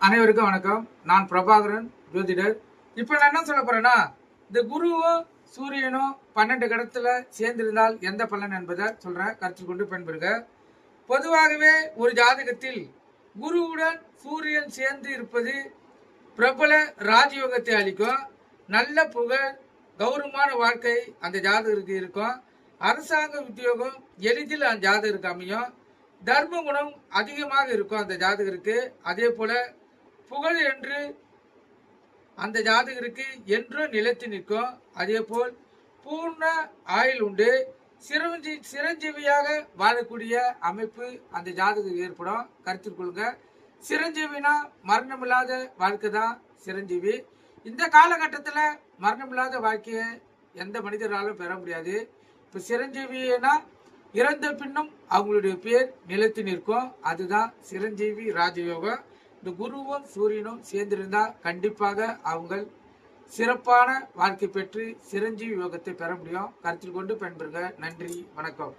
அனைவருக்கும் வணக்கம். நான் பிரபாகரன், ஜோதிடர். இப்போ நான் என்ன சொல்ல போறேன்னா, இந்த குருவும் சூரியனும் 12 கடத்துல சேர்ந்திருந்தால் எந்த பலன் என்பதை சொல்றேன், கருத்தில் கொண்டு பயன்பெறுக. பொதுவாகவே ஒரு ஜாதகத்தில் குருவுடன் சூரியன் சேர்ந்து இருப்பது பிரபல ராஜயோகத்தை அளிக்கும். நல்ல புகழ், கௌரவமான வாழ்க்கை அந்த ஜாதகருக்கு இருக்கும். அரசாங்க உத்தியோகம் எளிதில் அந்த ஜாதகருக்கு அமையும். தர்ம குணம் அதிகமாக இருக்கும் அந்த ஜாதகருக்கு. அதே போல புகழ் என்று அந்த ஜாதகருக்கு என்றும் நிலைத்து நிற்கும். அதே போல் பூர்ண ஆயுள் உண்டு. சிரஞ்சீவியாக வாழக்கூடிய அமைப்பு அந்த ஜாதகருக்கு ஏற்படும். கருத்தில் கொள்ளுங்க. சிரஞ்சீவினா மரணமில்லாத வாழ்க்கை தான் சிரஞ்சீவி. இந்த காலகட்டத்தில் மரணமில்லாத வாழ்க்கையை எந்த மனிதராலும் பெற முடியாது. இப்போ சிரஞ்சீவினா இறந்த பின்னும் அவங்களுடைய பேர் நிலைத்து நிற்கும். அதுதான் சிரஞ்சீவி ராஜயோகம். இந்த குருவும் சூரியனும் சேர்ந்திருந்தா கண்டிப்பாக அவங்க சிறப்பான வாழ்க்கை பெற்று சிரஞ்சீவி யோகத்தை பெற முடியும். கருத்தில் கொண்டு பயன்பெறுங்க. நன்றி, வணக்கம்.